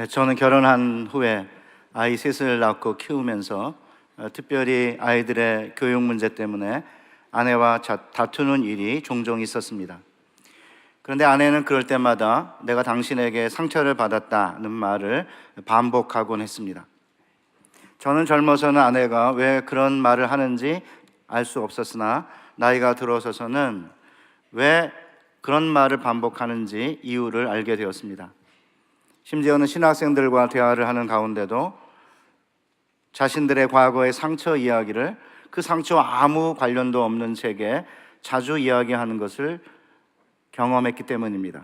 저는 결혼한 후에 아이 셋을 낳고 키우면서 특별히 아이들의 교육 문제 때문에 아내와 다투는 일이 종종 있었습니다. 그런데 아내는 그럴 때마다 내가 당신에게 상처를 받았다는 말을 반복하곤 했습니다. 저는 젊어서는 아내가 왜 그런 말을 하는지 알 수 없었으나 나이가 들어서서는 왜 그런 말을 반복하는지 이유를 알게 되었습니다. 심지어는 신학생들과 대화를 하는 가운데도 자신들의 과거의 상처 이야기를 그 상처와 아무 관련도 없는 제게 자주 이야기하는 것을 경험했기 때문입니다.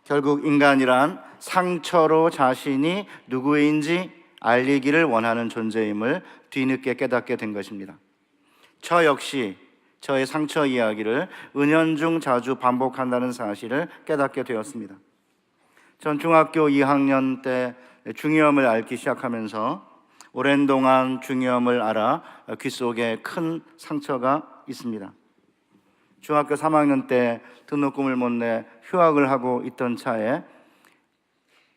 결국 인간이란 상처로 자신이 누구인지 알리기를 원하는 존재임을 뒤늦게 깨닫게 된 것입니다. 저 역시 저의 상처 이야기를 은연중 자주 반복한다는 사실을 깨닫게 되었습니다. 전 중학교 2학년 때 중이염을 앓기 시작하면서 오랜 동안 중이염을 앓아 귀 속에 큰 상처가 있습니다. 중학교 3학년 때 등록금을 못 내 휴학을 하고 있던 차에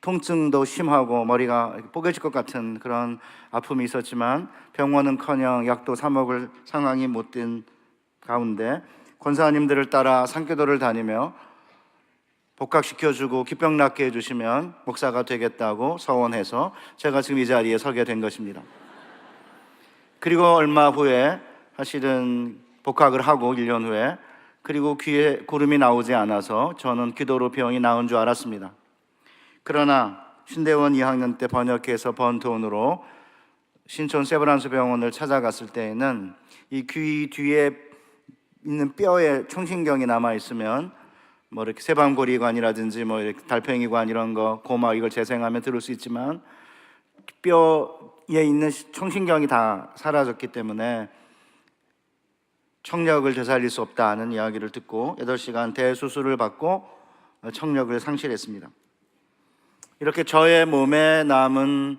통증도 심하고 머리가 뽀개질 것 같은 그런 아픔이 있었지만 병원은커녕 약도 사 먹을 상황이 못 된 가운데 권사님들을 따라 산교도를 다니며 복학시켜주고 기병 낫게 해주시면 목사가 되겠다고 서원해서 제가 지금 이 자리에 서게 된 것입니다. 그리고 얼마 후에 사실은 복학을 하고 1년 후에 그리고 귀에 구름이 나오지 않아서 저는 기도로 병이 나은 줄 알았습니다. 그러나 신대원 2학년 때 번역해서 번 돈으로 신촌 세브란스 병원을 찾아갔을 때에는 이 귀 뒤에 있는 뼈에 총신경이 남아있으면 뭐 이렇게 세방고리관이라든지 뭐 이렇게 달팽이관 이런 거 고막 이걸 재생하면 들을 수 있지만 뼈에 있는 총신경이 다 사라졌기 때문에 청력을 되살릴 수 없다는 이야기를 듣고 8시간 대수술을 받고 청력을 상실했습니다. 이렇게 저의 몸에 남은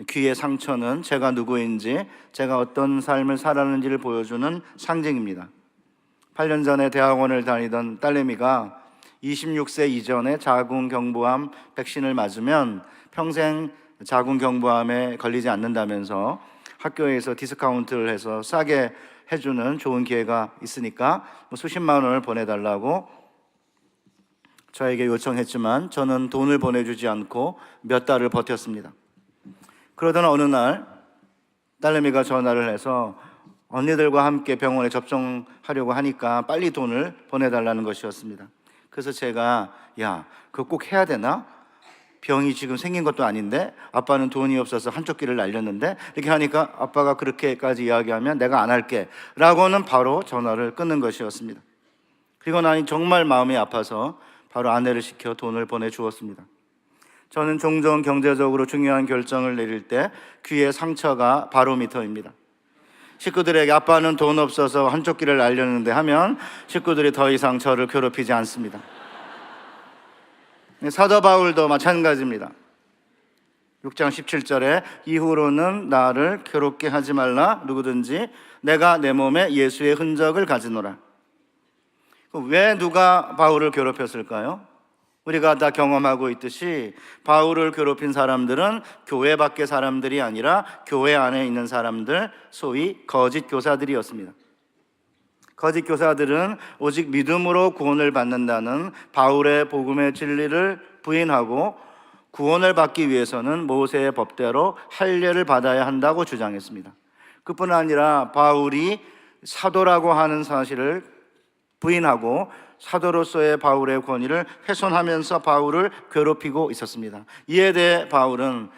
귀의 상처는 제가 누구인지, 제가 어떤 삶을 살았는지를 보여주는 상징입니다. 8년 전에 대학원을 다니던 딸내미가 26세 이전에 자궁경부암 백신을 맞으면 평생 자궁경부암에 걸리지 않는다면서 학교에서 디스카운트를 해서 싸게 해주는 좋은 기회가 있으니까 수십만 원을 보내달라고 저에게 요청했지만 저는 돈을 보내주지 않고 몇 달을 버텼습니다. 그러던 어느 날 딸내미가 전화를 해서 언니들과 함께 병원에 접종하려고 하니까 빨리 돈을 보내달라는 것이었습니다. 그래서 제가 그거 꼭 해야 되나? 병이 지금 생긴 것도 아닌데 아빠는 돈이 없어서 한쪽 귀를 날렸는데 이렇게 하니까 아빠가 그렇게까지 이야기하면 내가 안 할게 라고는 바로 전화를 끊는 것이었습니다. 그리고 나니 정말 마음이 아파서 바로 아내를 시켜 돈을 보내주었습니다. 저는 종종 경제적으로 중요한 결정을 내릴 때 귀의 상처가 바로미터입니다. 식구들에게 아빠는 돈 없어서 한쪽 귀를 날렸는데 하면 식구들이 더 이상 저를 괴롭히지 않습니다. 사도 바울도 마찬가지입니다. 6장 17절에 이후로는 나를 괴롭게 하지 말라 누구든지 내가 내 몸에 예수의 흔적을 가지노라. 왜 누가 바울을 괴롭혔을까요? 우리가 다 경험하고 있듯이 바울을 괴롭힌 사람들은 교회 밖의 사람들이 아니라 교회 안에 있는 사람들, 소위 거짓 교사들이었습니다. 거짓 교사들은 오직 믿음으로 구원을 받는다는 바울의 복음의 진리를 부인하고 구원을 받기 위해서는 모세의 법대로 할례를 받아야 한다고 주장했습니다. 그뿐 아니라 바울이 사도라고 하는 사실을 부인하고 사도로서의 바울의 권위를 훼손하면서 바울을 괴롭히고 있었습니다. 이에 대해 바울은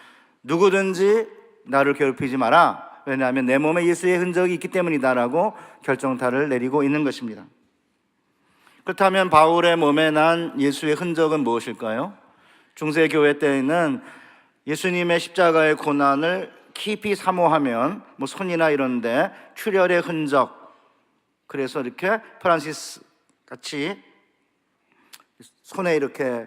누구든지 나를 괴롭히지 마라. 왜냐하면 내 몸에 예수의 흔적이 있기 때문이다라고 결정타를 내리고 있는 것입니다. 그렇다면 바울의 몸에 난 예수의 흔적은 무엇일까요? 중세교회 때에는 예수님의 십자가의 고난을 깊이 사모하면 손이나 이런 데 출혈의 흔적, 그래서 이렇게 프란시스 같이 손에 이렇게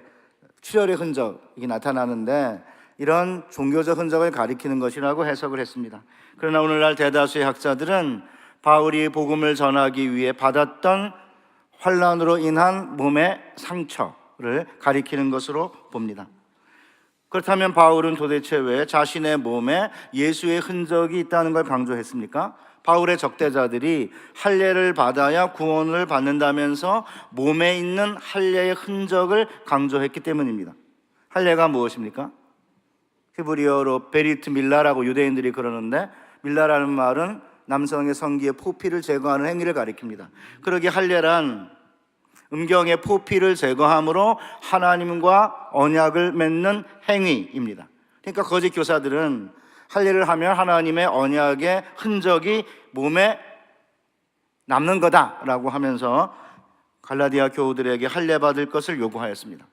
출혈의 흔적이 나타나는데 이런 종교적 흔적을 가리키는 것이라고 해석을 했습니다. 그러나 오늘날 대다수의 학자들은 바울이 복음을 전하기 위해 받았던 환난으로 인한 몸의 상처를 가리키는 것으로 봅니다. 그렇다면 바울은 도대체 왜 자신의 몸에 예수의 흔적이 있다는 걸 강조했습니까? 바울의 적대자들이 할례를 받아야 구원을 받는다면서 몸에 있는 할례의 흔적을 강조했기 때문입니다. 할례가 무엇입니까? 히브리어로 베리트 밀라라고 유대인들이 그러는데, 밀라라는 말은 남성의 성기의 포피를 제거하는 행위를 가리킵니다. 그러기에 할례란 음경의 포피를 제거함으로 하나님과 언약을 맺는 행위입니다. 그러니까 거짓 교사들은 할례를 하면 하나님의 언약의 흔적이 몸에 남는 거다라고 하면서 갈라디아 교우들에게 할례 받을 것을 요구하였습니다.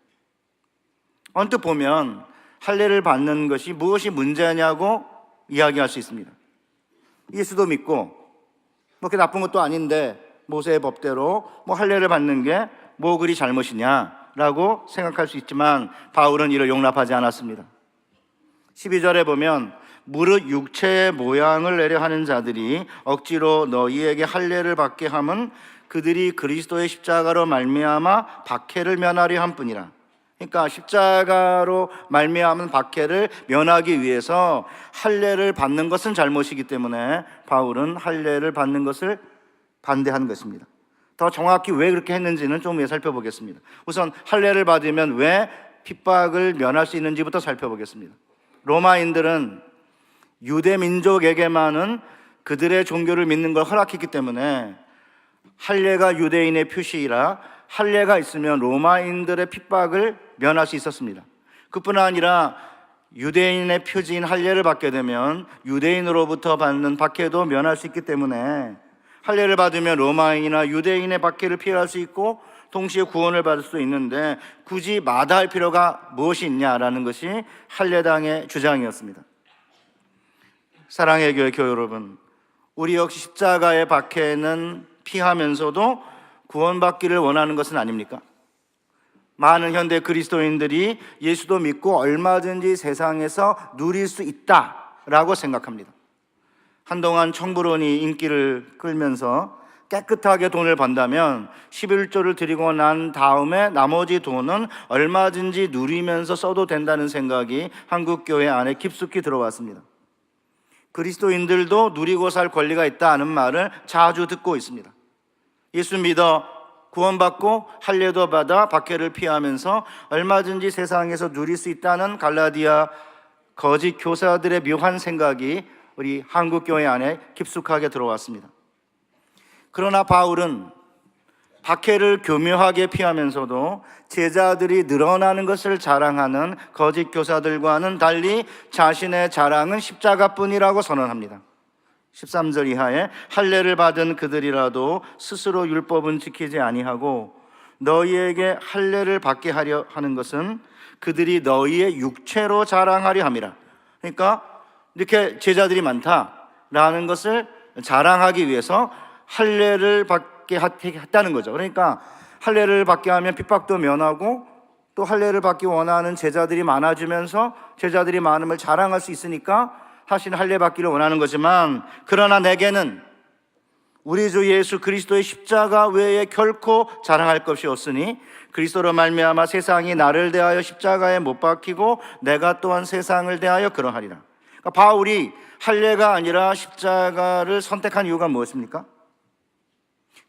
언뜻 보면 할례를 받는 것이 무엇이 문제냐고 이야기할 수 있습니다. 예수도 믿고 그렇게 나쁜 것도 아닌데 모세의 법대로 할례를 받는 게 뭐 그리 잘못이냐라고 생각할 수 있지만 바울은 이를 용납하지 않았습니다. 12절에 보면 무릇 육체의 모양을 내려 하는 자들이 억지로 너희에게 할례를 받게 함은 그들이 그리스도의 십자가로 말미암아 박해를 면하려 함뿐이라. 그러니까 십자가로 말미암은 박해를 면하기 위해서 할례를 받는 것은 잘못이기 때문에 바울은 할례를 받는 것을 반대하는 것입니다. 더 정확히 왜 그렇게 했는지는 좀 살펴보겠습니다. 우선 할례를 받으면 왜 핍박을 면할 수 있는지부터 살펴보겠습니다. 로마인들은 유대 민족에게만은 그들의 종교를 믿는 걸 허락했기 때문에 할례가 유대인의 표시이라 할례가 있으면 로마인들의 핍박을 면할 수 있었습니다. 그뿐 아니라 유대인의 표지인 할례를 받게 되면 유대인으로부터 받는 박해도 면할 수 있기 때문에 할례를 받으면 로마인이나 유대인의 박해를 피할 수 있고 동시에 구원을 받을 수 있는데 굳이 마다할 필요가 무엇이 있냐라는 것이 할례당의 주장이었습니다. 사랑의 교회 교회 여러분, 우리 역시 십자가의 박해는 피하면서도 구원받기를 원하는 것은 아닙니까? 많은 현대 그리스도인들이 예수도 믿고 얼마든지 세상에서 누릴 수 있다라고 생각합니다. 한동안 청부론이 인기를 끌면서 깨끗하게 돈을 번다면 11조를 드리고 난 다음에 나머지 돈은 얼마든지 누리면서 써도 된다는 생각이 한국교회 안에 깊숙이 들어왔습니다. 그리스도인들도 누리고 살 권리가 있다는 말을 자주 듣고 있습니다. 예수 믿어 구원받고 할례도 받아 박해를 피하면서 얼마든지 세상에서 누릴 수 있다는 갈라디아 거짓 교사들의 묘한 생각이 우리 한국교회 안에 깊숙하게 들어왔습니다. 그러나 바울은 박해를 교묘하게 피하면서도 제자들이 늘어나는 것을 자랑하는 거짓 교사들과는 달리 자신의 자랑은 십자가뿐이라고 선언합니다. 13절 이하에 할례를 받은 그들이라도 스스로 율법은 지키지 아니하고 너희에게 할례를 받게 하려 하는 것은 그들이 너희의 육체로 자랑하려 함이라. 그러니까 이렇게 제자들이 많다라는 것을 자랑하기 위해서 할례를 받게 했다는 거죠. 그러니까 할례를 받게 하면 핍박도 면하고 또 할례를 받기 원하는 제자들이 많아지면서 제자들이 많음을 자랑할 수 있으니까 사실 할례 받기를 원하는 거지만, 그러나 내게는 우리 주 예수 그리스도의 십자가 외에 결코 자랑할 것이 없으니 그리스도로 말미암아 세상이 나를 대하여 십자가에 못 박히고 내가 또한 세상을 대하여 그러하리라. 그러니까 바울이 할례가 아니라 십자가를 선택한 이유가 무엇입니까?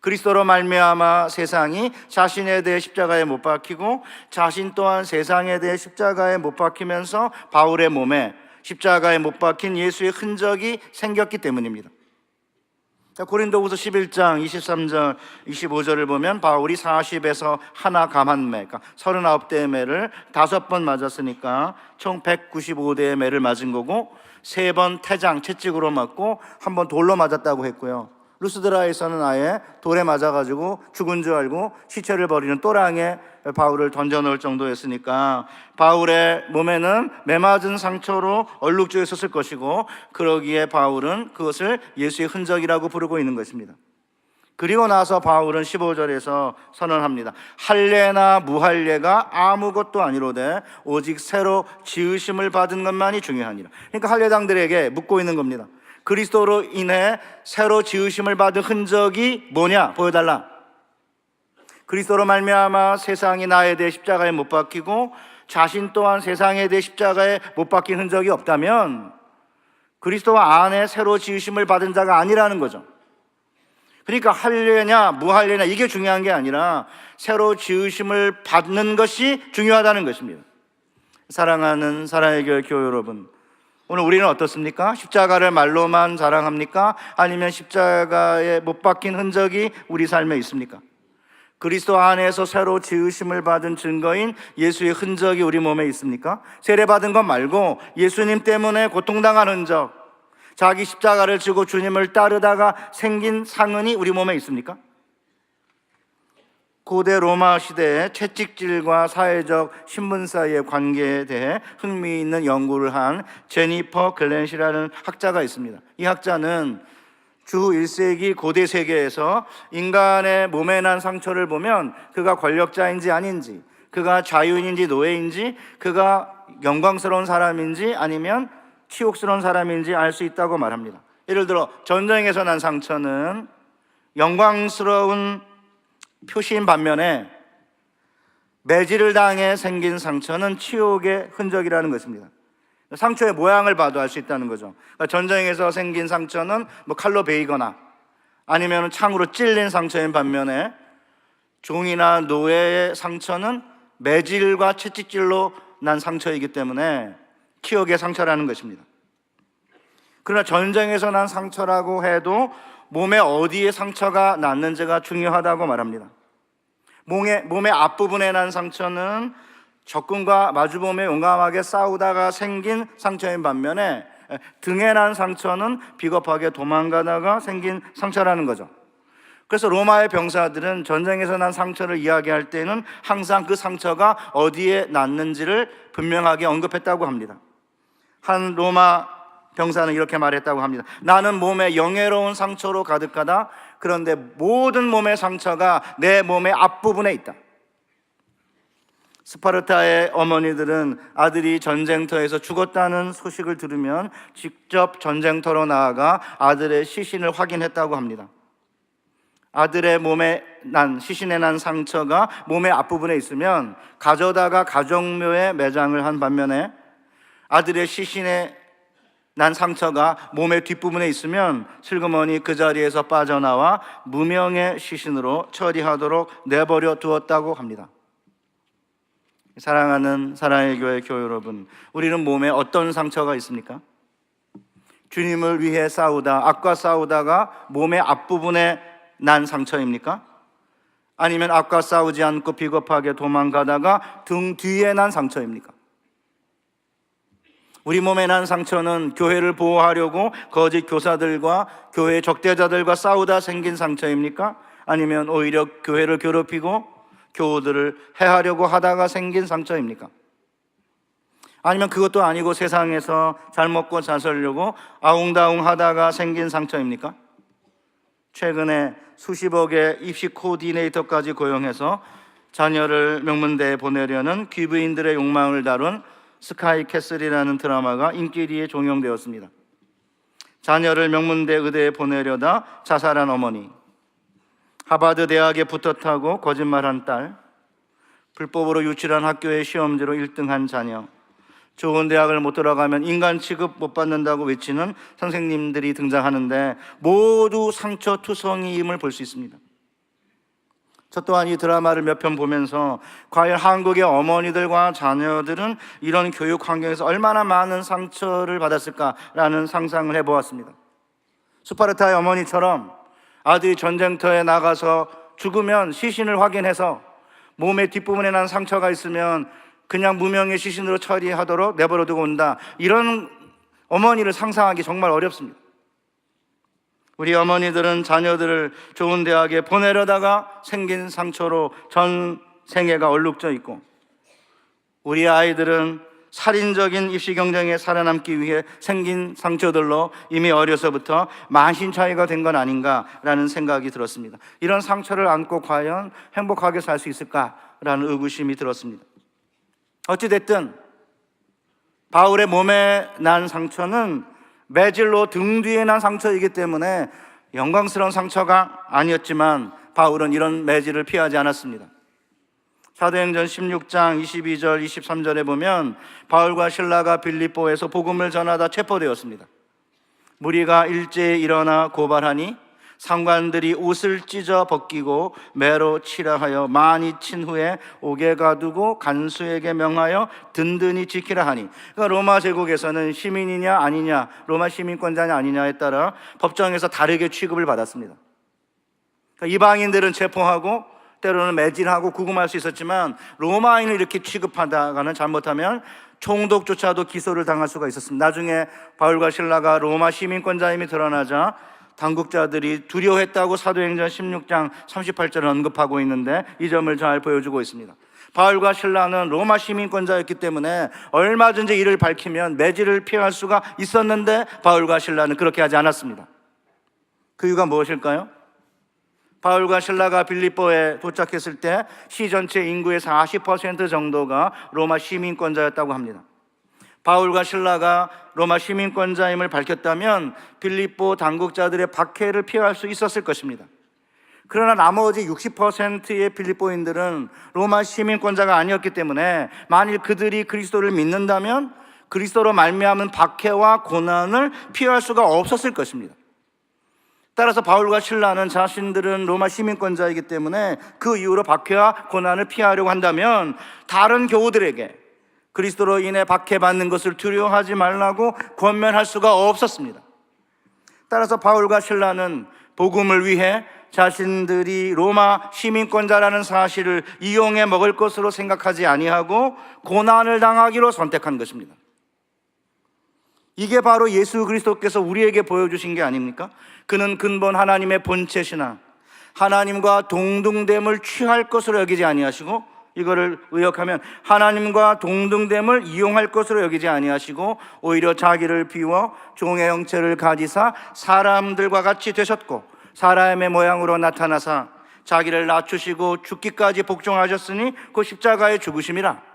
그리스도로 말미암아 세상이 자신에 대해 십자가에 못 박히고 자신 또한 세상에 대해 십자가에 못 박히면서 바울의 몸에 십자가에 못 박힌 예수의 흔적이 생겼기 때문입니다. 고린도후서 11장 23절 25절을 보면 바울이 40에서 하나 감한 매, 그러니까 39대의 매를 5번 맞았으니까 총 195대의 매를 맞은 거고, 3번 태장 채찍으로 맞고 1번 돌로 맞았다고 했고요. 루스드라에서는 아예 돌에 맞아가지고 죽은 줄 알고 시체를 버리는 또랑에 바울을 던져놓을 정도였으니까 바울의 몸에는 매맞은 상처로 얼룩져 있었을 것이고, 그러기에 바울은 그것을 예수의 흔적이라고 부르고 있는 것입니다. 그리고 나서 바울은 15절에서 선언합니다. 할례나 무할례가 아무것도 아니로되 오직 새로 지으심을 받은 것만이 중요하니라. 그러니까 할례당들에게 묻고 있는 겁니다. 그리스도로 인해 새로 지으심을 받은 흔적이 뭐냐? 보여달라. 그리스도로 말미암아 세상이 나에 대해 십자가에 못 박히고 자신 또한 세상에 대해 십자가에 못 박힌 흔적이 없다면 그리스도 안에 새로 지으심을 받은 자가 아니라는 거죠. 그러니까 할례냐 무할례냐 이게 중요한 게 아니라 새로 지으심을 받는 것이 중요하다는 것입니다. 사랑하는 사랑의 교회 여러분, 오늘 우리는 어떻습니까? 십자가를 말로만 자랑합니까? 아니면 십자가에 못 박힌 흔적이 우리 삶에 있습니까? 그리스도 안에서 새로 지으심을 받은 증거인 예수의 흔적이 우리 몸에 있습니까? 세례받은 것 말고 예수님 때문에 고통당한 흔적, 자기 십자가를 지고 주님을 따르다가 생긴 상흔이 우리 몸에 있습니까? 고대 로마 시대의 채찍질과 사회적 신분 사이의 관계에 대해 흥미있는 연구를 한 제니퍼 글렌시라는 학자가 있습니다. 이 학자는 주 1세기 고대 세계에서 인간의 몸에 난 상처를 보면 그가 권력자인지 아닌지, 그가 자유인인지 노예인지, 그가 영광스러운 사람인지 아니면 치욕스러운 사람인지 알 수 있다고 말합니다. 예를 들어 전쟁에서 난 상처는 영광스러운 표시인 반면에 매질을 당해 생긴 상처는 치욕의 흔적이라는 것입니다. 상처의 모양을 봐도 알 수 있다는 거죠. 그러니까 전쟁에서 생긴 상처는 칼로 베이거나 아니면 창으로 찔린 상처인 반면에 종이나 노예의 상처는 매질과 채찍질로 난 상처이기 때문에 치욕의 상처라는 것입니다. 그러나 전쟁에서 난 상처라고 해도 몸에 어디에 상처가 났는지가 중요하다고 말합니다. 몸의 앞부분에 난 상처는 적군과 마주보며 용감하게 싸우다가 생긴 상처인 반면에 등에 난 상처는 비겁하게 도망가다가 생긴 상처라는 거죠. 그래서 로마의 병사들은 전쟁에서 난 상처를 이야기할 때는 항상 그 상처가 어디에 났는지를 분명하게 언급했다고 합니다. 한 로마 병사는 이렇게 말했다고 합니다. 나는 몸에 영예로운 상처로 가득하다. 그런데 모든 몸의 상처가 내 몸의 앞부분에 있다. 스파르타의 어머니들은 아들이 전쟁터에서 죽었다는 소식을 들으면 직접 전쟁터로 나아가 아들의 시신을 확인했다고 합니다. 아들의 몸에 난 시신에 난 상처가 몸의 앞부분에 있으면 가져다가 가정묘에 매장을 한 반면에 아들의 시신에 난 상처가 몸의 뒷부분에 있으면 슬그머니 그 자리에서 빠져나와 무명의 시신으로 처리하도록 내버려 두었다고 합니다. 사랑하는 사랑의 교회 여러분, 우리는 몸에 어떤 상처가 있습니까? 주님을 위해 싸우다, 악과 싸우다가 몸의 앞부분에 난 상처입니까? 아니면 악과 싸우지 않고 비겁하게 도망가다가 등 뒤에 난 상처입니까? 우리 몸에 난 상처는 교회를 보호하려고 거짓 교사들과 교회 적대자들과 싸우다 생긴 상처입니까? 아니면 오히려 교회를 괴롭히고 교우들을 해하려고 하다가 생긴 상처입니까? 아니면 그것도 아니고 세상에서 잘 먹고 잘 살려고 아웅다웅 하다가 생긴 상처입니까? 최근에 수십억의 입시 코디네이터까지 고용해서 자녀를 명문대에 보내려는 귀부인들의 욕망을 다룬 스카이 캐슬이라는 드라마가 인기리에 종영되었습니다. 자녀를 명문대 의대에 보내려다 자살한 어머니, 하버드 대학에 붙었다고 거짓말한 딸, 불법으로 유출한 학교의 시험지로 1등한 자녀, 좋은 대학을 못 들어가면 인간 취급 못 받는다고 외치는 선생님들이 등장하는데 모두 상처투성이임을 볼 수 있습니다. 저 또한 이 드라마를 몇 편 보면서 과연 한국의 어머니들과 자녀들은 이런 교육 환경에서 얼마나 많은 상처를 받았을까라는 상상을 해보았습니다. 스파르타의 어머니처럼 아들이 전쟁터에 나가서 죽으면 시신을 확인해서 몸의 뒷부분에 난 상처가 있으면 그냥 무명의 시신으로 처리하도록 내버려두고 온다. 이런 어머니를 상상하기 정말 어렵습니다. 우리 어머니들은 자녀들을 좋은 대학에 보내려다가 생긴 상처로 전 생애가 얼룩져 있고, 우리 아이들은 살인적인 입시 경쟁에 살아남기 위해 생긴 상처들로 이미 어려서부터 만신창이가 된 건 아닌가라는 생각이 들었습니다. 이런 상처를 안고 과연 행복하게 살 수 있을까라는 의구심이 들었습니다. 어찌됐든 바울의 몸에 난 상처는 매질로 등 뒤에 난 상처이기 때문에 영광스러운 상처가 아니었지만 바울은 이런 매질을 피하지 않았습니다. 사도행전 16장 22절 23절에 보면 바울과 실라가 빌립보에서 복음을 전하다 체포되었습니다. 무리가 일제히 일어나 고발하니 상관들이 옷을 찢어 벗기고 매로 치라 하여 많이 친 후에 옥에 가두고 간수에게 명하여 든든히 지키라 하니, 그러니까 로마 제국에서는 시민이냐 아니냐, 로마 시민권자냐 아니냐에 따라 법정에서 다르게 취급을 받았습니다. 그러니까 이방인들은 체포하고 때로는 매질하고 구금할 수 있었지만 로마인을 이렇게 취급하다가는 잘못하면 총독조차도 기소를 당할 수가 있었습니다. 나중에 바울과 실라가 로마 시민권자임이 드러나자 당국자들이 두려워했다고 사도행전 16장 38절을 언급하고 있는데 이 점을 잘 보여주고 있습니다. 바울과 실라는 로마 시민권자였기 때문에 얼마든지 이를 밝히면 매질을 피할 수가 있었는데 바울과 실라는 그렇게 하지 않았습니다. 그 이유가 무엇일까요? 바울과 실라가 빌립보에 도착했을 때 시 전체 인구의 40% 정도가 로마 시민권자였다고 합니다. 바울과 실라가 로마 시민권자임을 밝혔다면 빌립보 당국자들의 박해를 피할 수 있었을 것입니다. 그러나 나머지 60%의 빌립보인들은 로마 시민권자가 아니었기 때문에 만일 그들이 그리스도를 믿는다면 그리스도로 말미암은 박해와 고난을 피할 수가 없었을 것입니다. 따라서 바울과 실라는 자신들은 로마 시민권자이기 때문에 그 이후로 박해와 고난을 피하려고 한다면 다른 교우들에게 그리스도로 인해 박해받는 것을 두려워하지 말라고 권면할 수가 없었습니다. 따라서 바울과 실라는 복음을 위해 자신들이 로마 시민권자라는 사실을 이용해 먹을 것으로 생각하지 아니하고 고난을 당하기로 선택한 것입니다. 이게 바로 예수 그리스도께서 우리에게 보여주신 게 아닙니까? 그는 근본 하나님의 본체시나 하나님과 동등됨을 취할 것으로 여기지 아니하시고, 이거를 의역하면 하나님과 동등됨을 이용할 것으로 여기지 아니하시고 오히려 자기를 비워 종의 형체를 가지사 사람들과 같이 되셨고 사람의 모양으로 나타나사 자기를 낮추시고 죽기까지 복종하셨으니 그 십자가의 죽으심이라.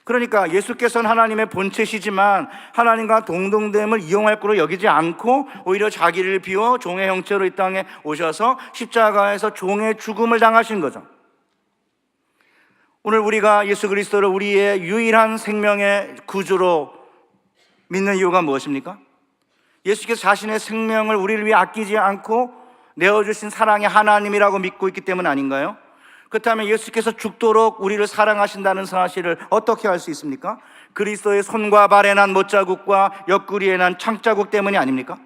그러니까 예수께서는 하나님의 본체시지만 하나님과 동등됨을 이용할 거로 여기지 않고 오히려 자기를 비워 종의 형체로 이 땅에 오셔서 십자가에서 종의 죽음을 당하신 거죠. 오늘 우리가 예수 그리스도를 우리의 유일한 생명의 구주로 믿는 이유가 무엇입니까? 예수께서 자신의 생명을 우리를 위해 아끼지 않고 내어주신 사랑의 하나님이라고 믿고 있기 때문 아닌가요? 그렇다면 예수께서 죽도록 우리를 사랑하신다는 사실을 어떻게 알 수 있습니까? 그리스도의 손과 발에 난 못자국과 옆구리에 난 창자국 때문이 아닙니까?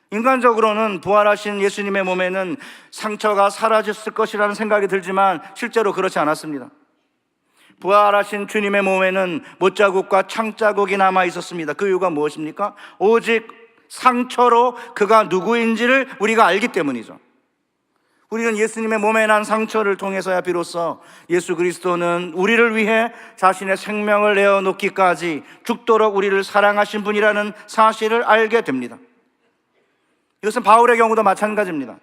인간적으로는 부활하신 예수님의 몸에는 상처가 사라졌을 것이라는 생각이 들지만 실제로 그렇지 않았습니다. 부활하신 주님의 몸에는 못자국과 창자국이 남아 있었습니다. 그 이유가 무엇입니까? 오직 상처로 그가 누구인지를 우리가 알기 때문이죠. 우리는 예수님의 몸에 난 상처를 통해서야 비로소 예수 그리스도는 우리를 위해 자신의 생명을 내어놓기까지 죽도록 우리를 사랑하신 분이라는 사실을 알게 됩니다. 이것은 바울의 경우도 마찬가지입니다.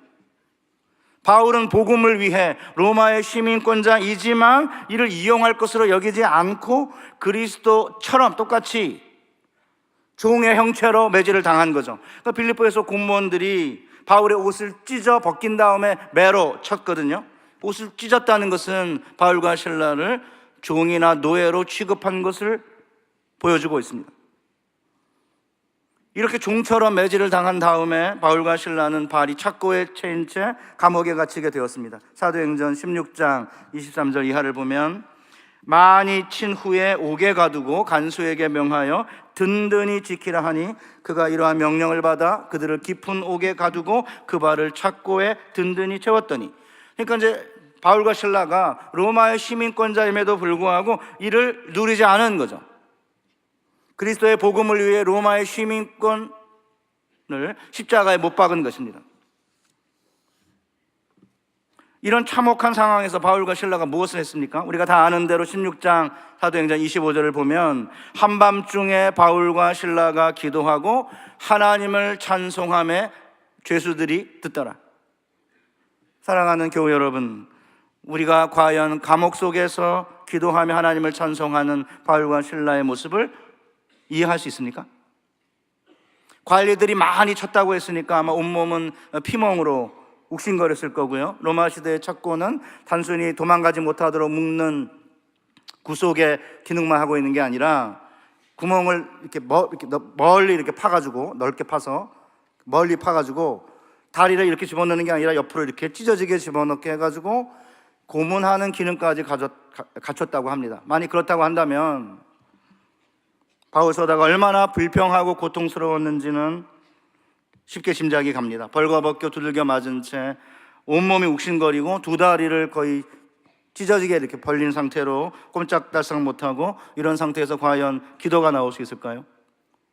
바울은 복음을 위해 로마의 시민권자이지만 이를 이용할 것으로 여기지 않고 그리스도처럼 똑같이 종의 형체로 매질을 당한 거죠. 그러니까 빌립보에서 공무원들이 바울의 옷을 찢어 벗긴 다음에 매로 쳤거든요. 옷을 찢었다는 것은 바울과 실라를 종이나 노예로 취급한 것을 보여주고 있습니다. 이렇게 종처럼 매질을 당한 다음에 바울과 실라는 발이 착고에 채인 채 감옥에 갇히게 되었습니다. 사도행전 16장 23절 이하를 보면 많이 친 후에 옥에 가두고 간수에게 명하여 든든히 지키라 하니 그가 이러한 명령을 받아 그들을 깊은 옥에 가두고 그 발을 착고에 든든히 채웠더니, 그러니까 이제 바울과 실라가 로마의 시민권자임에도 불구하고 이를 누리지 않은 거죠. 그리스도의 복음을 위해 로마의 시민권을 십자가에 못 박은 것입니다. 이런 참혹한 상황에서 바울과 실라가 무엇을 했습니까? 우리가 다 아는 대로 16장 사도행전 25절을 보면 한밤중에 바울과 실라가 기도하고 하나님을 찬송하며 죄수들이 듣더라. 사랑하는 교우 여러분, 우리가 과연 감옥 속에서 기도하며 하나님을 찬송하는 바울과 실라의 모습을 이해할 수 있습니까? 관리들이 많이 쳤다고 했으니까 아마 온몸은 피멍으로 욱신거렸을 거고요. 로마 시대의 착고는 단순히 도망가지 못하도록 묶는 구속의 기능만 하고 있는 게 아니라 구멍을 이렇게 멀리 이렇게 파가지고, 넓게 파서 멀리 파가지고 다리를 이렇게 집어넣는 게 아니라 옆으로 이렇게 찢어지게 집어넣게 해가지고 고문하는 기능까지 갖췄다고 합니다. 만약 그렇다고 한다면 바울 서다가 얼마나 불평하고 고통스러웠는지는 쉽게 짐작이 갑니다. 벌거벗겨 두들겨 맞은 채 온몸이 욱신거리고 두 다리를 거의 찢어지게 이렇게 벌린 상태로 꼼짝달싹 못하고, 이런 상태에서 과연 기도가 나올 수 있을까요?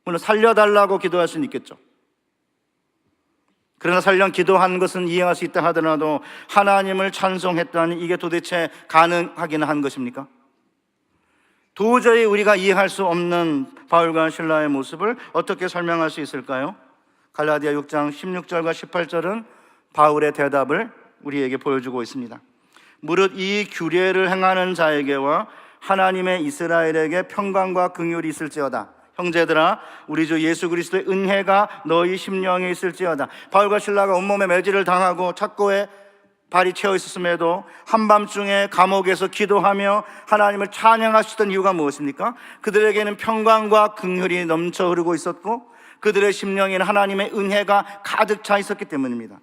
물론 살려달라고 기도할 수는 있겠죠. 그러나 설령 기도한 것은 이해할 수 있다 하더라도 하나님을 찬송했다니 이게 도대체 가능하기는 한 것입니까? 도저히 우리가 이해할 수 없는 바울과 실라의 모습을 어떻게 설명할 수 있을까요? 갈라디아 6장 16절과 18절은 바울의 대답을 우리에게 보여주고 있습니다. 무릇 이 규례를 행하는 자에게와 하나님의 이스라엘에게 평강과 긍휼이 있을지어다. 형제들아, 우리 주 예수 그리스도의 은혜가 너희 심령에 있을지어다. 바울과 실라가 온몸에 매질을 당하고 착고에 발이 채워 있었음에도 한밤중에 감옥에서 기도하며 하나님을 찬양하시던 이유가 무엇입니까? 그들에게는 평강과 긍휼이 넘쳐 흐르고 있었고 그들의 심령에는 하나님의 은혜가 가득 차 있었기 때문입니다.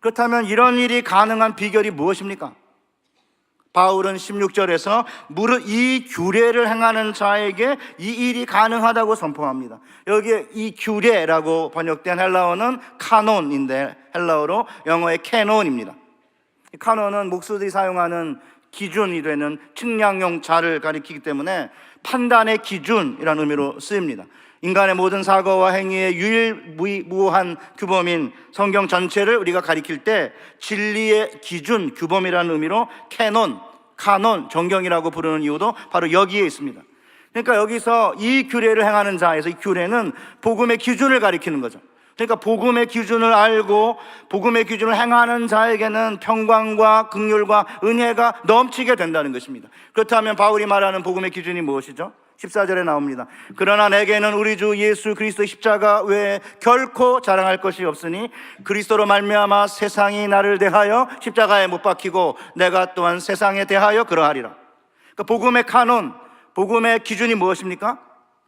그렇다면 이런 일이 가능한 비결이 무엇입니까? 바울은 16절에서 무릇 이 규례를 행하는 자에게 이 일이 가능하다고 선포합니다. 여기에 이 규례라고 번역된 헬라어는 카논인데 헬라어로 영어의 캐논입니다. 카논은 목수들이 사용하는 기준이 되는 측량용 자를 가리키기 때문에 판단의 기준이라는 의미로 쓰입니다. 인간의 모든 사고와 행위의 유일무이한 규범인 성경 전체를 우리가 가리킬 때 진리의 기준, 규범이라는 의미로 캐논, 카논, 정경이라고 부르는 이유도 바로 여기에 있습니다. 그러니까 여기서 이 규례를 행하는 자에서 이 규례는 복음의 기준을 가리키는 거죠. 그러니까 복음의 기준을 알고 복음의 기준을 행하는 자에게는 평강과 긍휼과 은혜가 넘치게 된다는 것입니다. 그렇다면 바울이 말하는 복음의 기준이 무엇이죠? 14절에 나옵니다. 그러나 내게는 우리 주 예수 그리스도의 십자가 외에 결코 자랑할 것이 없으니 그리스도로 말미암아 세상이 나를 대하여 십자가에 못 박히고 내가 또한 세상에 대하여 그러하리라. 그러니까 복음의 카논, 복음의 기준이 무엇입니까?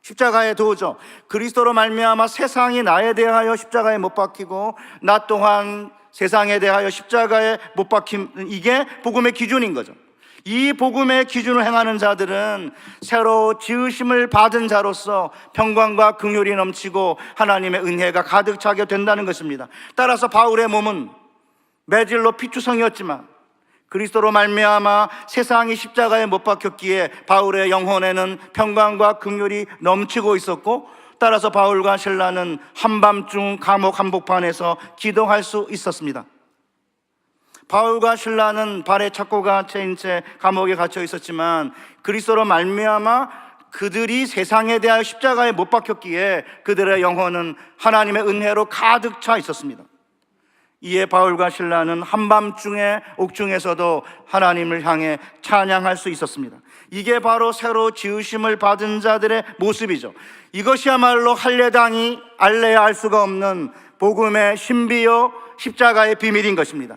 십자가의 도죠. 그리스도로 말미암아 세상이 나에 대하여 십자가에 못 박히고 나 또한 세상에 대하여 십자가에 못 박힘, 이게 복음의 기준인 거죠. 이 복음의 기준을 행하는 자들은 새로 지으심을 받은 자로서 평강과 긍휼이 넘치고 하나님의 은혜가 가득 차게 된다는 것입니다. 따라서 바울의 몸은 매질로 피투성이었지만 그리스도로 말미암아 세상이 십자가에 못 박혔기에 바울의 영혼에는 평강과 긍휼이 넘치고 있었고, 따라서 바울과 실라는 한밤중 감옥 한복판에서 기도할 수 있었습니다. 바울과 실라는 발에 착고가 채인 채 감옥에 갇혀 있었지만 그리스도로 말미암아 그들이 세상에 대하여 십자가에 못 박혔기에 그들의 영혼은 하나님의 은혜로 가득 차 있었습니다. 이에 바울과 실라는 한밤중에 옥중에서도 하나님을 향해 찬양할 수 있었습니다. 이게 바로 새로 지으심을 받은 자들의 모습이죠. 이것이야말로 할례당이 알래야 알 수가 없는 복음의 신비요 십자가의 비밀인 것입니다.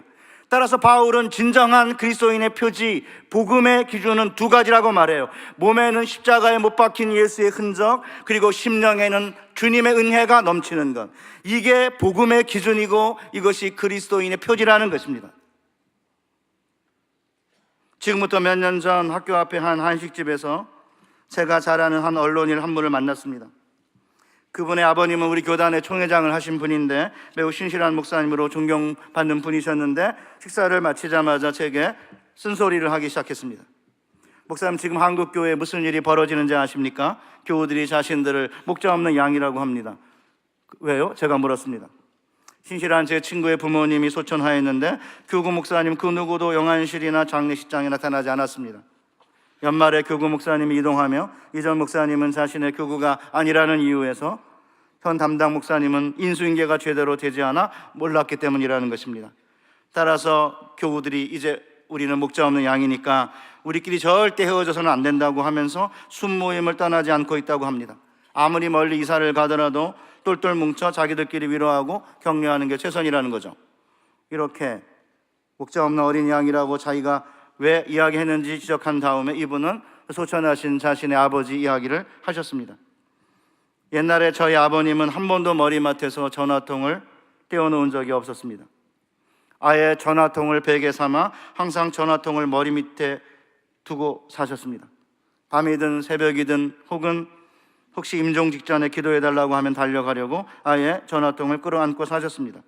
따라서 바울은 진정한 그리스도인의 표지, 복음의 기준은 두 가지라고 말해요. 몸에는 십자가에 못 박힌 예수의 흔적, 그리고 심령에는 주님의 은혜가 넘치는 것. 이게 복음의 기준이고 이것이 그리스도인의 표지라는 것입니다. 지금부터 몇 년 전 학교 앞에 한 한식집에서 제가 잘 아는 한 언론인 한 분을 만났습니다. 그분의 아버님은 우리 교단의 총회장을 하신 분인데 매우 신실한 목사님으로 존경받는 분이셨는데 식사를 마치자마자 제게 쓴소리를 하기 시작했습니다. 목사님, 지금 한국교회에 무슨 일이 벌어지는지 아십니까? 교우들이 자신들을 목자 없는 양이라고 합니다. 왜요? 제가 물었습니다. 신실한 제 친구의 부모님이 소천하였는데 교구 목사님 그 누구도 영안실이나 장례식장에 나타나지 않았습니다. 연말에 교구 목사님이 이동하며 이전 목사님은 자신의 교구가 아니라는 이유에서 현 담당 목사님은 인수인계가 제대로 되지 않아 몰랐기 때문이라는 것입니다. 따라서 교우들이 이제 우리는 목자 없는 양이니까 우리끼리 절대 헤어져서는 안 된다고 하면서 순모임을 떠나지 않고 있다고 합니다. 아무리 멀리 이사를 가더라도 똘똘 뭉쳐 자기들끼리 위로하고 격려하는 게 최선이라는 거죠. 이렇게 목자 없는 어린 양이라고 자기가 왜 이야기했는지 지적한 다음에 이분은 소천하신 자신의 아버지 이야기를 하셨습니다. 옛날에 저희 아버님은 한 번도 머리맡에서 전화통을 떼어놓은 적이 없었습니다. 아예 전화통을 베개 삼아 항상 전화통을 머리 밑에 두고 사셨습니다. 밤이든 새벽이든 혹은 혹시 임종 직전에 기도해달라고 하면 달려가려고 아예 전화통을 끌어안고 사셨습니다.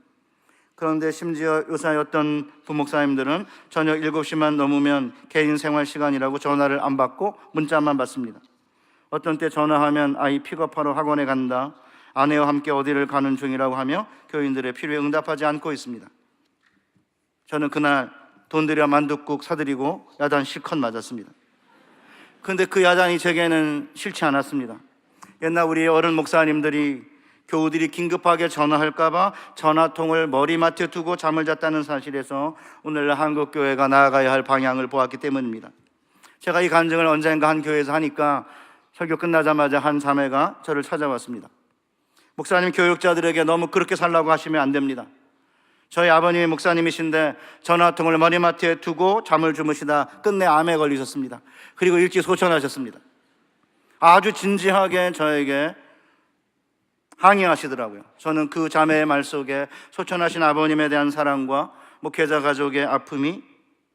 그런데 심지어 요사였던 부목사님들은 저녁 7시만 넘으면 개인 생활 시간이라고 전화를 안 받고 문자만 받습니다. 어떤 때 전화하면 아이 픽업하러 학원에 간다, 아내와 함께 어디를 가는 중이라고 하며 교인들의 필요에 응답하지 않고 있습니다. 저는 그날 돈 들여 만둣국 사드리고 야단 실컷 맞았습니다. 그런데 그 야단이 제게는 싫지 않았습니다. 옛날 우리 어른 목사님들이 교우들이 긴급하게 전화할까봐 전화통을 머리맡에 두고 잠을 잤다는 사실에서 오늘날 한국교회가 나아가야 할 방향을 보았기 때문입니다. 제가 이 간증을 언젠가 한 교회에서 하니까 설교 끝나자마자 한 자매가 저를 찾아왔습니다. 목사님, 교육자들에게 너무 그렇게 살라고 하시면 안 됩니다. 저희 아버님이 목사님이신데 전화통을 머리맡에 두고 잠을 주무시다 끝내 암에 걸리셨습니다. 그리고 일찍 소천하셨습니다. 아주 진지하게 저에게 항의하시더라고요. 저는 그 자매의 말 속에 소천하신 아버님에 대한 사랑과 목회자 가족의 아픔이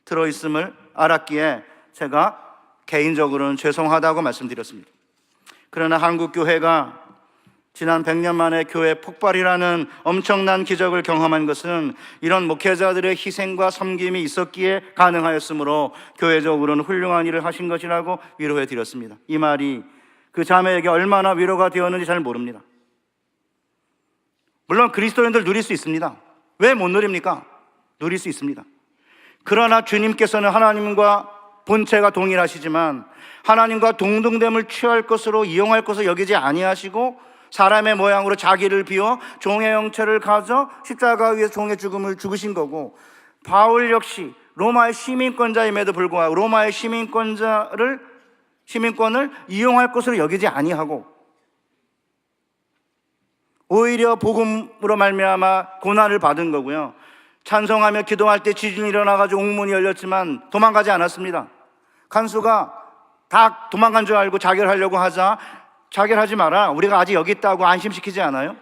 들어있음을 알았기에 제가 개인적으로는 죄송하다고 말씀드렸습니다. 그러나 한국교회가 지난 100년 만에 교회 폭발이라는 엄청난 기적을 경험한 것은 이런 목회자들의 희생과 섬김이 있었기에 가능하였으므로 교회적으로는 훌륭한 일을 하신 것이라고 위로해 드렸습니다. 이 말이 그 자매에게 얼마나 위로가 되었는지 잘 모릅니다. 물론 그리스도인들 누릴 수 있습니다. 왜 못 누립니까? 누릴 수 있습니다. 그러나 주님께서는 하나님과 본체가 동일하시지만 하나님과 동등됨을 취할 것으로 이용할 것을 여기지 아니하시고 사람의 모양으로 자기를 비워 종의 형체를 가져 십자가 위에서 종의 죽음을 죽으신 거고, 바울 역시 로마의 시민권자임에도 불구하고 로마의 시민권을 이용할 것으로 여기지 아니하고 오히려 복음으로 말미암아 고난을 받은 거고요. 찬송하며 기도할 때 지진이 일어나가지고 옥문이 열렸지만 도망가지 않았습니다. 간수가 다 도망간 줄 알고 자결하려고 하자 자결하지 마라, 우리가 아직 여기 있다고 안심시키지 않아요?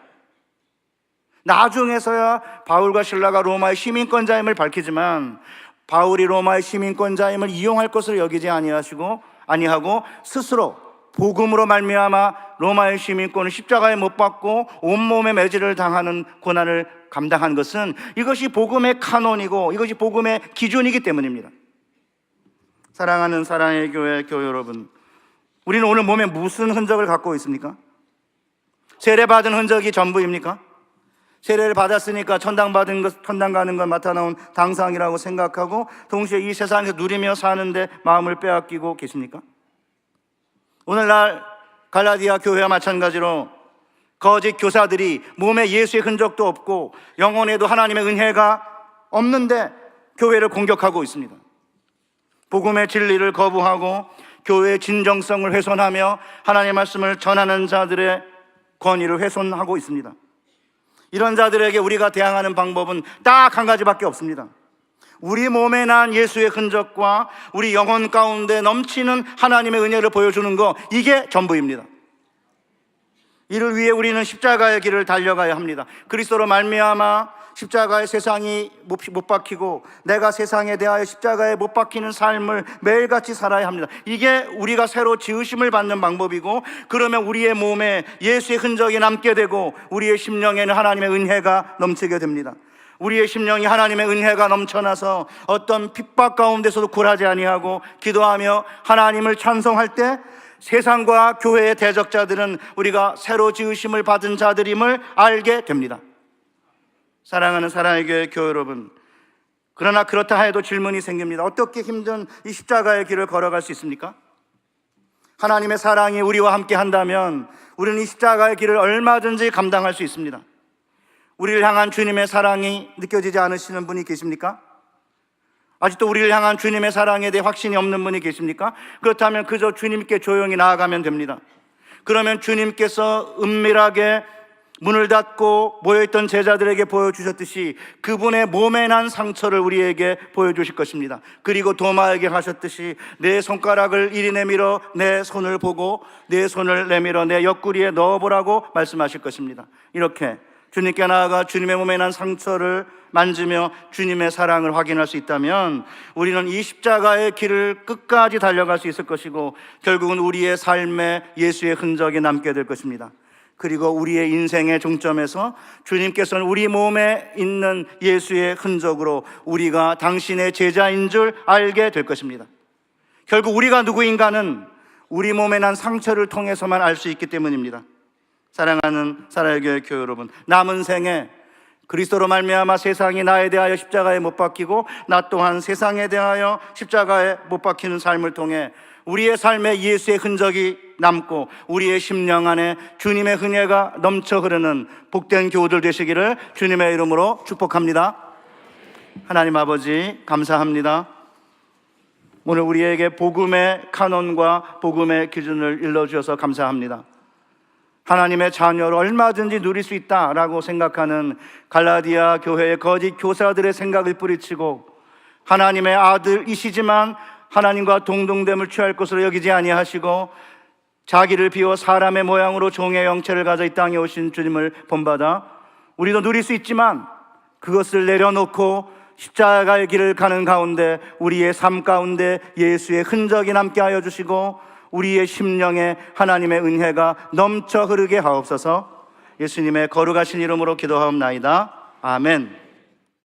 나중에서야 바울과 실라가 로마의 시민권자임을 밝히지만 바울이 로마의 시민권자임을 이용할 것으로 여기지 아니하고 스스로 복음으로 말미암아 로마의 시민권을 십자가에 못 박고 온몸에 매질을 당하는 고난을 감당한 것은 이것이 복음의 카논이고 이것이 복음의 기준이기 때문입니다. 사랑하는 사랑의 교회 여러분, 우리는 오늘 몸에 무슨 흔적을 갖고 있습니까? 세례받은 흔적이 전부입니까? 세례를 받았으니까 천당 가는 것 맡아놓은 당상이라고 생각하고 동시에 이 세상에서 누리며 사는데 마음을 빼앗기고 계십니까? 오늘날 갈라디아 교회와 마찬가지로 거짓 교사들이 몸에 예수의 흔적도 없고 영혼에도 하나님의 은혜가 없는데 교회를 공격하고 있습니다. 복음의 진리를 거부하고 교회의 진정성을 훼손하며 하나님의 말씀을 전하는 자들의 권위를 훼손하고 있습니다. 이런 자들에게 우리가 대항하는 방법은 딱 한 가지밖에 없습니다. 우리 몸에 난 예수의 흔적과 우리 영혼 가운데 넘치는 하나님의 은혜를 보여주는 것, 이게 전부입니다. 이를 위해 우리는 십자가의 길을 달려가야 합니다. 그리스도로 말미암아 십자가에 세상이 못 박히고 내가 세상에 대하여 십자가에 못 박히는 삶을 매일같이 살아야 합니다. 이게 우리가 새로 지으심을 받는 방법이고, 그러면 우리의 몸에 예수의 흔적이 남게 되고 우리의 심령에는 하나님의 은혜가 넘치게 됩니다. 우리의 심령이 하나님의 은혜가 넘쳐나서 어떤 핍박 가운데서도 굴하지 아니하고 기도하며 하나님을 찬송할 때 세상과 교회의 대적자들은 우리가 새로 지으심을 받은 자들임을 알게 됩니다. 사랑하는 사랑의 교회 여러분, 그러나 그렇다 해도 질문이 생깁니다. 어떻게 힘든 이 십자가의 길을 걸어갈 수 있습니까? 하나님의 사랑이 우리와 함께 한다면 우리는 이 십자가의 길을 얼마든지 감당할 수 있습니다. 우리를 향한 주님의 사랑이 느껴지지 않으시는 분이 계십니까? 아직도 우리를 향한 주님의 사랑에 대해 확신이 없는 분이 계십니까? 그렇다면 그저 주님께 조용히 나아가면 됩니다. 그러면 주님께서 은밀하게 문을 닫고 모여있던 제자들에게 보여주셨듯이 그분의 몸에 난 상처를 우리에게 보여주실 것입니다. 그리고 도마에게 하셨듯이 내 손가락을 이리 내밀어 내 손을 보고 내 손을 내밀어 내 옆구리에 넣어보라고 말씀하실 것입니다. 이렇게 주님께 나아가 주님의 몸에 난 상처를 만지며 주님의 사랑을 확인할 수 있다면 우리는 이 십자가의 길을 끝까지 달려갈 수 있을 것이고 결국은 우리의 삶에 예수의 흔적이 남게 될 것입니다. 그리고 우리의 인생의 종점에서 주님께서는 우리 몸에 있는 예수의 흔적으로 우리가 당신의 제자인 줄 알게 될 것입니다. 결국 우리가 누구인가는 우리 몸에 난 상처를 통해서만 알 수 있기 때문입니다. 사랑하는 사랑의 교회 여러분, 남은 생에 그리스도로 말미암아 세상이 나에 대하여 십자가에 못 박히고 나 또한 세상에 대하여 십자가에 못 박히는 삶을 통해 우리의 삶에 예수의 흔적이 남고 우리의 심령 안에 주님의 은혜가 넘쳐 흐르는 복된 교우들 되시기를 주님의 이름으로 축복합니다. 하나님 아버지 감사합니다. 오늘 우리에게 복음의 카논과 복음의 기준을 일러주셔서 감사합니다. 하나님의 자녀를 얼마든지 누릴 수 있다라고 생각하는 갈라디아 교회의 거짓 교사들의 생각을 뿌리치고 하나님의 아들이시지만 하나님과 동등됨을 취할 것으로 여기지 아니하시고 자기를 비워 사람의 모양으로 종의 형체를 가져 이 땅에 오신 주님을 본받아 우리도 누릴 수 있지만 그것을 내려놓고 십자가의 길을 가는 가운데 우리의 삶 가운데 예수의 흔적이 남게 하여 주시고 우리의 심령에 하나님의 은혜가 넘쳐 흐르게 하옵소서. 예수님의 거룩하신 이름으로 기도하옵나이다. 아멘.